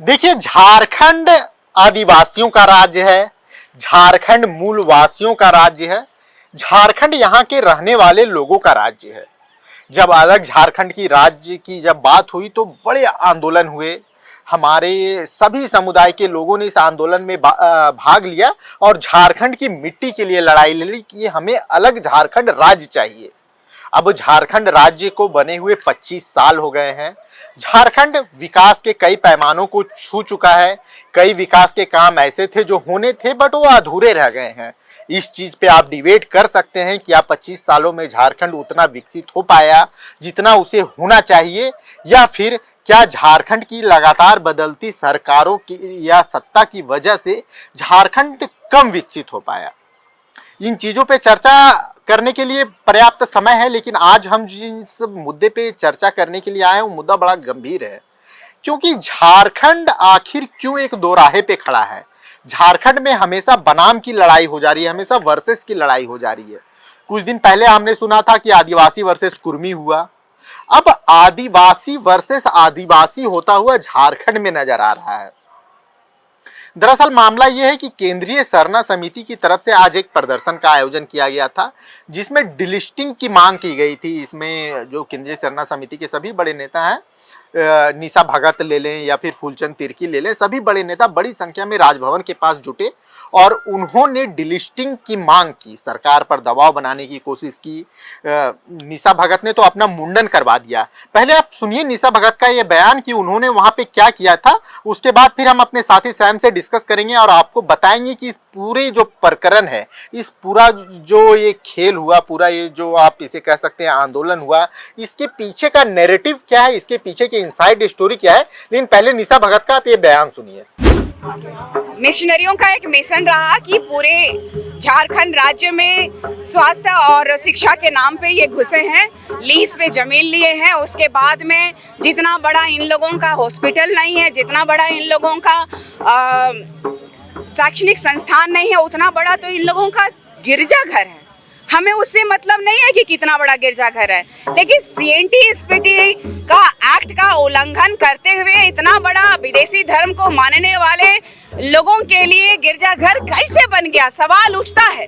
देखिए, झारखंड आदिवासियों का राज्य है, झारखंड मूलवासियों का राज्य है, झारखंड यहाँ के रहने वाले लोगों का राज्य है। जब अलग झारखंड की राज्य की जब बात हुई तो बड़े आंदोलन हुए, हमारे सभी समुदाय के लोगों ने इस आंदोलन में भाग लिया और झारखंड की मिट्टी के लिए लड़ाई लड़ी कि हमें अलग झारखंड राज्य चाहिए। अब झारखंड राज्य को बने हुए 25 साल हो गए हैं। झारखंड विकास के कई पैमानों को छू चुका है। कई विकास के काम ऐसे थे जो होने थे बट वो अधूरे रह गए हैं। इस चीज पे आप डिबेट कर सकते हैं कि 25 सालों में झारखंड उतना विकसित हो पाया जितना उसे होना चाहिए, या फिर क्या झारखंड की लगातार बदलती सरकारों की या सत्ता की वजह से झारखंड कम विकसित हो पाया। इन चीजों पे चर्चा करने के लिए पर्याप्त समय है, लेकिन आज हम जिस मुद्दे पे चर्चा करने के लिए आए हैं वो मुद्दा बड़ा गंभीर है, क्योंकि झारखंड आखिर क्यों एक दोराहे पे खड़ा है। झारखंड में हमेशा बनाम की लड़ाई हो जा रही है, हमेशा वर्सेस की लड़ाई हो जा रही है। कुछ दिन पहले हमने सुना था कि आदिवासी वर्सेस कुर्मी हुआ, अब आदिवासी वर्सेस आदिवासी होता हुआ झारखंड में नजर आ रहा है। दरअसल मामला यह है कि केंद्रीय सरना समिति की तरफ से आज एक प्रदर्शन का आयोजन किया गया था जिसमें डिलिस्टिंग की मांग की गई थी। इसमें जो केंद्रीय सरना समिति के सभी बड़े नेता हैं, निशा भगत ले लें या फिर फूलचंद तिर्की ले लें, सभी बड़े नेता बड़ी संख्या में राजभवन के पास जुटे और उन्होंने डिलिस्टिंग की मांग की, सरकार पर दबाव बनाने की कोशिश की। निशा भगत ने तो अपना मुंडन करवा दिया। पहले आप सुनिए निशा भगत का ये बयान कि उन्होंने वहां पे क्या किया था, उसके बाद फिर हम अपने साथी सैम से डिस्कस करेंगे और आपको बताएंगे कि इस पूरे जो प्रकरण है, इस पूरा जो ये खेल हुआ, पूरा ये जो आप इसे कह सकते हैं आंदोलन हुआ, इसके पीछे का नैरेटिव क्या है, इसके पीछे की इनसाइड स्टोरी क्या है। लेकिन पहले निशा भगत का आप ये बयान सुनिए। मिशनरियों का एक मिशन रहा कि पूरे झारखंड राज्य में स्वास्थ्य और शिक्षा के नाम पे ये घुसे हैं, लीज पे जमीन लिए हैं। उसके बाद में जितना बड़ा इन लोगों का हॉस्पिटल नहीं है, जितना बड़ा इन लोगों का शैक्षणिक संस्थान नहीं है, उतना बड़ा तो इन लोगों का गिरजाघर है। हमें उससे मतलब नहीं है कि कितना बड़ा गिरजाघर है, लेकिन CNT-SPD का एक्ट का उल्लंघन करते हुए इतना बड़ा विदेशी धर्म को मानने वाले लोगों के लिए गिरजाघर कैसे बन गया, सवाल उठता है।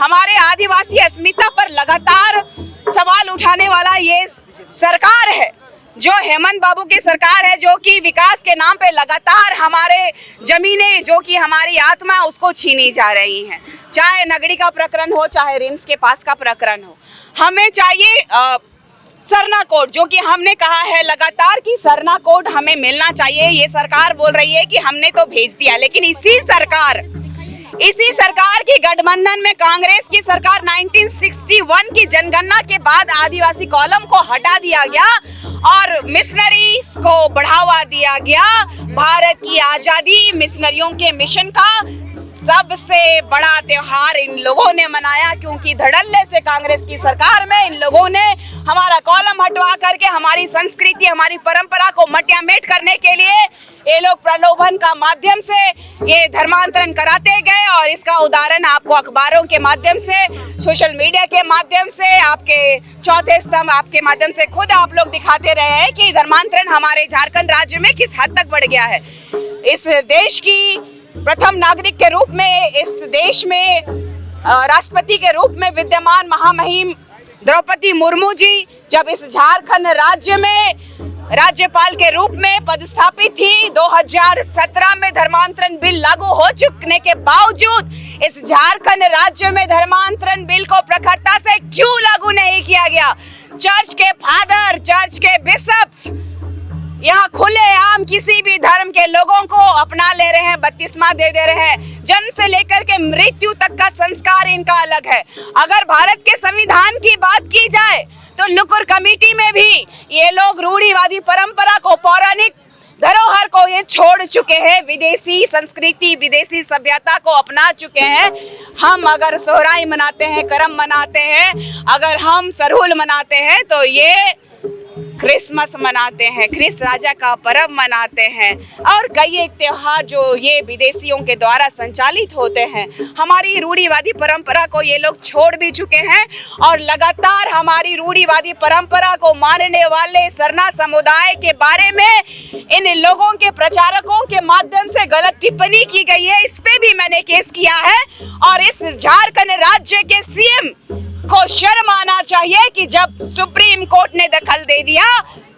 हमारे आदिवासी अस्मिता पर लगातार सवाल उठाने वाला ये सरकार है, जो हेमंत बाबू की सरकार है, जो कि विकास के नाम पे लगातार हमारे जमीनें, जो कि हमारी आत्मा, उसको छीनी जा रही हैं। चाहे नगड़ी का प्रकरण हो, चाहे रिम्स के पास का प्रकरण हो, हमें चाहिए सरना कोड, जो कि हमने कहा है लगातार कि सरना कोड हमें मिलना चाहिए। ये सरकार बोल रही है कि हमने तो भेज दिया, लेकिन इसी सरकार की गठबंधन में कांग्रेस की सरकार 1961 की जनगणना के बाद आदिवासी कॉलम को हटा दिया गया और मिशनरीज को बढ़ावा दिया गया। भारत की आजादी मिशनरियों के मिशन का सबसे बड़ा त्योहार इन लोगों ने मनाया, क्योंकि धड़ल्ले से कांग्रेस की सरकार में इन लोगों ने हमारा कॉलम हटवा करके हमारी संस्कृति, हमारी परंपरा को मटियामेट करने के लिए ये लोग प्रलोभन का माध्यम से ये धर्मांतरण कराते गए। और इसका उदाहरण आपको अखबारों के माध्यम से, सोशल मीडिया के माध्यम से, आपके चौथे स्तंभ आपके माध्यम से खुद आप लोग दिखाते रहे हैं कि धर्मांतरण हमारे झारखंड राज्य में किस हद तक बढ़ गया है। इस देश की प्रथम नागरिक के रूप में, इस देश में राष्ट्रपति के रूप में विद्यमान महामहिम द्रौपदी मुर्मू जी जब इस झारखंड राज्य में राज्यपाल के रूप में पदस्थापित थी, 2017 में धर्मांतरण बिल लागू हो चुकने के बावजूद इस झारखंड राज्य में धर्मांतरण बिल को प्रखरता से क्यों लागू नहीं किया गया। चर्च के फादर, चर्च के बिशप्स यहाँ खुलेआम किसी भी धर्म के लोगों को अपना ले रहे हैं, बपतिस्मा दे रहे हैं। जन्म से लेकर के मृत्यु तक का संस्कार इनका अलग है। अगर भारत के संविधान की बात की जाए तो नुकुर कमेटी में भी ये लोग रूढ़िवादी परंपरा को, पौराणिक धरोहर को ये छोड़ चुके हैं, विदेशी संस्कृति, विदेशी सभ्यता को अपना चुके हैं। हम अगर सोहराई मनाते हैं, करम मनाते हैं, अगर हम सरहुल मनाते हैं, तो ये क्रिसमस मनाते हैं, क्रिस राजा का पर्व मनाते हैं और कई एक त्योहार जो ये विदेशियों के द्वारा संचालित होते हैं। हमारी रूढ़िवादी परंपरा को ये लोग छोड़ भी चुके हैं और लगातार हमारी रूढ़िवादी परंपरा को मानने वाले सरना समुदाय के बारे में इन लोगों के प्रचारकों के माध्यम से गलत टिप्पणी की गई है, इस पे भी मैंने केस किया है। और इस झारखंड राज्य के सीएम को शर्म आना चाहिए कि जब सुप्रीम कोर्ट ने दखल दे दिया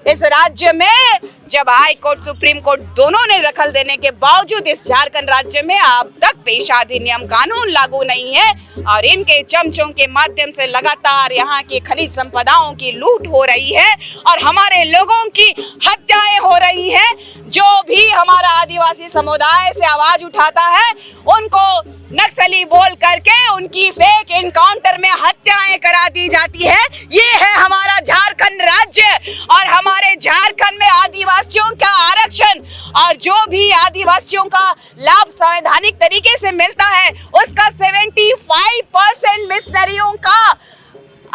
इस राज्य में, जब हाई कोर्ट सुप्रीम कोर्ट दोनों ने दखल देने के बावजूद इस झारखंड राज्य में अब तक पेशा अधिनियम कानून लागू नहीं है और इनके चमचों के माध्यम से लगातार यहाँ की खनिज संपदाओं की लूट हो रही है और हमारे लोगों की हत्याएं हो रही है। जो भी हमारा आदिवासी समुदाय से आवाज उठाता है उनको नक्सली बोल करके उनकी फेक एनकाउंटर में हत्याएं करा दी जाती है। ये है हमारा झारखंड राज्य और हमारे झारखंड में आदिवासियों का आरक्षण और जो भी आदिवासियों का लाभ संवैधानिक तरीके से मिलता है उसका 75% मिशनरियों का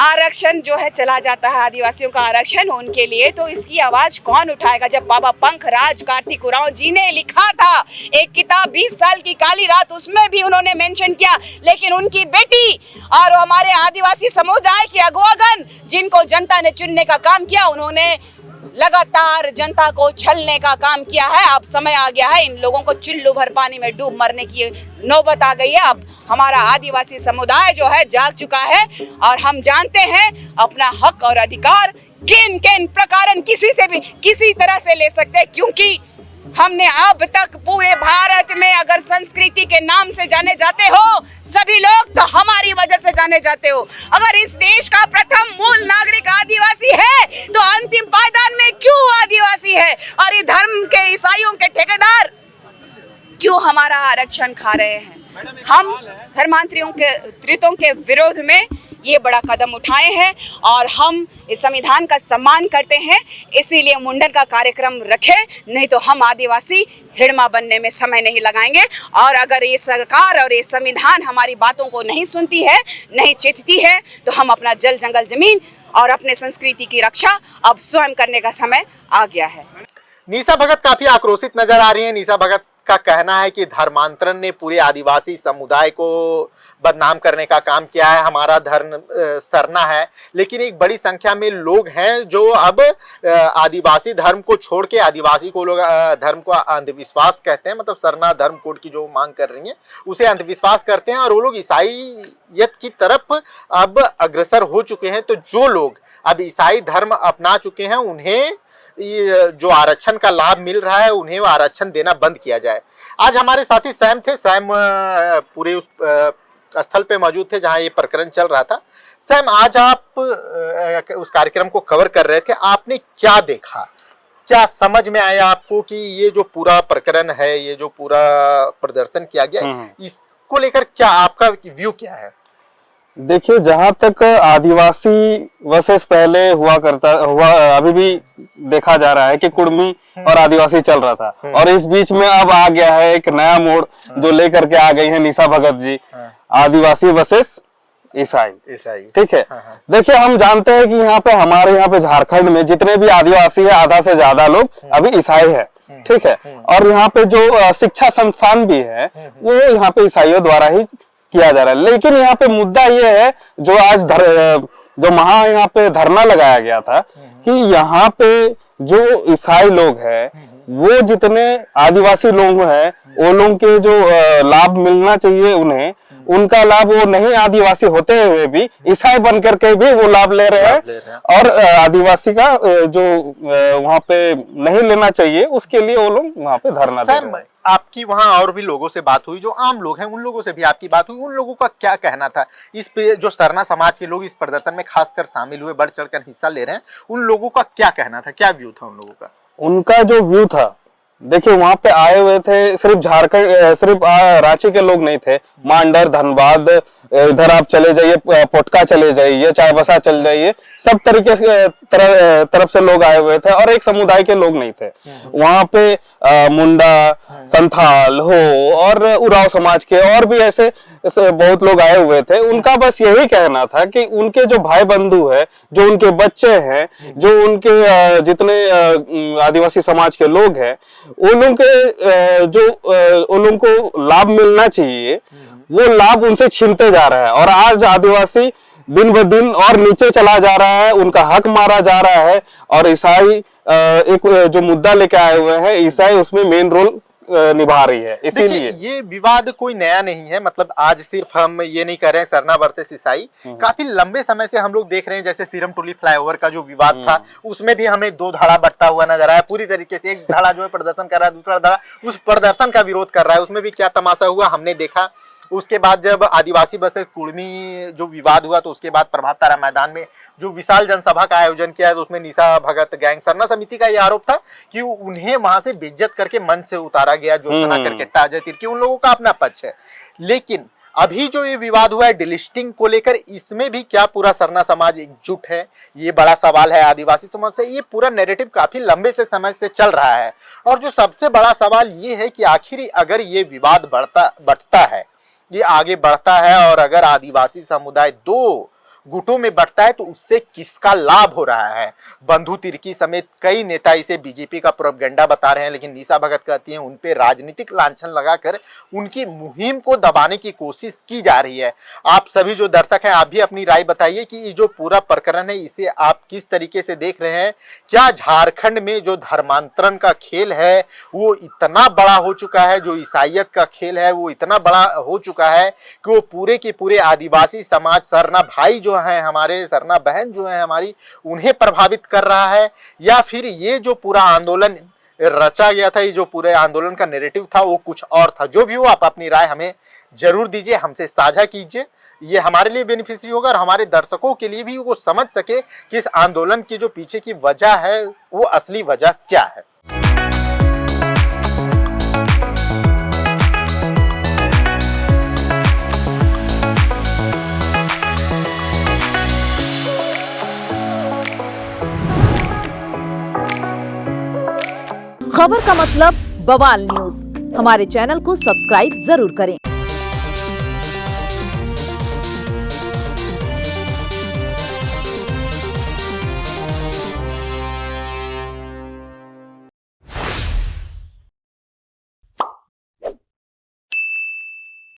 आरक्षण जो है चला जाता है, आदिवासियों का आरक्षण उनके लिए। तो इसकी आवाज कौन उठाएगा? जब बाबा पंखराज कार्तिक उरांव जी ने लिखा था एक किताब 20 साल की काली रात, उसमें भी उन्होंने मेंशन किया, लेकिन उनकी बेटी और हमारे आदिवासी समुदाय के अगुवागण जिनको जनता ने चुनने का काम किया, उन्होंने लगातार जनता को छलने का काम किया है। अब समय आ गया है, इन लोगों को चुल्लू भर पानी में डूब मरने की नौबत आ गई है। अब हमारा आदिवासी समुदाय जो है जाग चुका है और हम जानते हैं अपना हक और अधिकार किन किन प्रकारन किसी से भी किसी तरह से ले सकते हैं, क्योंकि हमने अब तक पूरे भारत में अगर संस्कृति के नाम से जाने जाते हो सभी लोग, तो हमारी वजह से जाने जाते हो। अगर इस देश का प्रथम मूल नागरिक आदिवासी है तो अंतिम पायदान में क्यों आदिवासी है और ये धर्म के ईसाइयों के ठेकेदार क्यों हमारा आरक्षण खा रहे हैं? हम धर्मांतरियों के त्रितों के विरोध में ये बड़ा कदम उठाए हैं और हम इस संविधान का सम्मान करते हैं, इसीलिए मुंडन का कार्यक्रम रखे, नहीं तो हम आदिवासी हिड़मा बनने में समय नहीं लगाएंगे। और अगर ये सरकार और ये संविधान हमारी बातों को नहीं सुनती है, नहीं चितती है, तो हम अपना जल जंगल जमीन और अपने संस्कृति की रक्षा अब स्वयं करने का समय आ गया है। निशा भगत काफी आक्रोशित नजर आ रही है। निशा भगत का कहना है कि धर्मांतरण ने पूरे आदिवासी समुदाय को बदनाम करने का काम किया है, हमारा धर्म सरना है। लेकिन एक बड़ी संख्या में लोग हैं जो अब आदिवासी धर्म को छोड़ के, आदिवासी को लोग धर्म को अंधविश्वास कहते हैं, मतलब सरना धर्म कोड की जो मांग कर रही है उसे अंधविश्वास करते हैं और वो लोग ईसाईयत की तरफ अब अग्रसर हो चुके हैं। तो जो लोग अब ईसाई धर्म अपना चुके हैं उन्हें जो आरक्षण का लाभ मिल रहा है उन्हें वो आरक्षण देना बंद किया जाए। आज हमारे साथी सैम थे, सैम पूरे उस स्थल पे मौजूद थे जहां ये प्रकरण चल रहा था। सैम, आज आप उस कार्यक्रम को कवर कर रहे थे, आपने क्या देखा, क्या समझ में आया आपको कि ये जो पूरा प्रकरण है, ये जो पूरा प्रदर्शन किया गया, इसको लेकर क्या आपका व्यू क्या है? देखिए, जहां तक आदिवासी वर्सेस पहले हुआ अभी भी देखा जा रहा है कि कुर्मी और आदिवासी चल रहा था और इस बीच में अब आ गया है एक नया मोड़ जो लेकर के आ गई है निशा भगत जी, आदिवासी वर्सेस ईसाई। ठीक है। देखिए, हम जानते हैं कि हमारे यहाँ पे झारखंड में जितने भी आदिवासी है आधा से ज्यादा लोग अभी ईसाई है। ठीक है। और यहाँ पे जो शिक्षा संस्थान भी है वो यहाँ पे ईसाइयों द्वारा ही किया जा रहा है। लेकिन यहाँ पे मुद्दा ये है जो आज जो यहाँ पे धरना लगाया गया था कि यहाँ पे जो ईसाई लोग हैं वो जितने आदिवासी लोग हैं वो लोग के जो लाभ मिलना चाहिए उन्हें, उनका लाभ वो नहीं आदिवासी होते हुए भी ईसाई बन करके भी वो लाभ ले रहे हैं और आदिवासी का जो वहाँ पे नहीं लेना चाहिए उसके लिए वो लोग वहाँ पे धरना दे रहे हैं। आपकी वहाँ और भी लोगों से बात हुई, जो आम लोग हैं उन लोगों से भी आपकी बात हुई, उन लोगों का क्या कहना था इस पे? जो सरना समाज के लोग इस प्रदर्शन में खासकर शामिल हुए, बढ़ चढ़कर हिस्सा ले रहे हैं, उन लोगों का क्या कहना था, क्या व्यू था उन लोगों का? उनका जो व्यू था, देखिए वहां पे आए हुए थे सिर्फ झारखंड, सिर्फ रांची के लोग नहीं थे, मांडर, धनबाद, इधर आप चले जाइए, पोटका चले जाइए, चाईबासा चले जाइए, सब तरीके से तरफ से लोग आए हुए थे और एक समुदाय के लोग नहीं थे। वहां पे मुंडा, संथाल हो और उरांव समाज के और भी ऐसे बहुत लोग आए हुए थे। उनका बस यही कहना था कि उनके जो भाई बंधु है, जो उनके बच्चे हैं, जो उनके जितने आदिवासी समाज के लोग हैं, उन लोगों को लाभ मिलना चाहिए, वो लाभ उनसे छीनते जा रहा है और आज आदिवासी दिन ब दिन और नीचे चला जा रहा है, उनका हक मारा जा रहा है। और ईसाई एक जो मुद्दा लेके आए हुए हैं, ईसाई उसमें मेन रोल निभा रही है। देखिए, इसीलिए ये विवाद कोई नया नहीं है। मतलब आज सिर्फ हम ये नहीं कर रहे हैं सरना वर्सेस ईसाई, काफी लंबे समय से हम लोग देख रहे हैं। जैसे सीरम टोली फ्लाईओवर का जो विवाद था, उसमें भी हमें दो धड़ा बढ़ता हुआ नजर आया पूरी तरीके से। एक धड़ा जो है प्रदर्शन कर रहा है, दूसरा धड़ा उस प्रदर्शन का विरोध कर रहा है। उसमें भी क्या तमाशा हुआ हमने देखा। उसके बाद जब आदिवासी वर्सेस कुर्मी जो विवाद हुआ, तो उसके बाद प्रभात तारा मैदान में जो विशाल जनसभा का आयोजन किया, तो उसमें निशा भगत गैंग सरना समिति का यह आरोप था कि उन्हें वहां से बेइज्जत करके मंच से उतारा गया। ज्योत्सना करकेट्टा, अजय तिर्की, उन लोगों का अपना पक्ष है। लेकिन अभी जो ये विवाद हुआ है डिलिस्टिंग को लेकर, इसमें भी क्या पूरा सरना समाज एकजुट है, ये बड़ा सवाल है आदिवासी समाज से। ये पूरा नैरेटिव काफी लंबे से समय से चल रहा है। और जो सबसे बड़ा सवाल ये है कि आखिर अगर ये विवाद बढ़ता है, ये आगे बढ़ता है, और अगर आदिवासी समुदाय दो गुटों में बढ़ता है, तो उससे किसका लाभ हो रहा है। बंधु तिर्की समेत कई नेता इसे बीजेपी का प्रोपेगेंडा बता रहे हैं, लेकिन निशा भगत कहती हैं उन पे राजनीतिक लांछन लगाकर उनकी मुहिम को दबाने की कोशिश की जा रही है। आप सभी जो दर्शक हैं, आप भी अपनी राय बताइए कि ये जो पूरा प्रकरण है, इसे आप किस तरीके से देख रहे हैं। क्या झारखंड में जो धर्मांतरण का खेल है वो इतना बड़ा हो चुका है, जो ईसाइयत का खेल है वो इतना बड़ा हो चुका है कि वो पूरे के पूरे आदिवासी समाज, सरना भाई जो हैं हमारे, सरना बहन जो है हमारी, उन्हें प्रभावित कर रहा है, या फिर ये जो पूरा आंदोलन रचा गया था, ये जो पूरे आंदोलन का नैरेटिव था वो कुछ और था। जो भी हो, आप अपनी राय हमें जरूर दीजिए, हमसे साझा कीजिए। ये हमारे लिए बेनिफिशियरी होगा और हमारे दर्शकों के लिए भी वो समझ सके कि इस आंदोलन की जो पीछे की वजह है वो असली वजह क्या है। खबर का मतलब बवाल न्यूज। हमारे चैनल को सब्सक्राइब जरूर करें।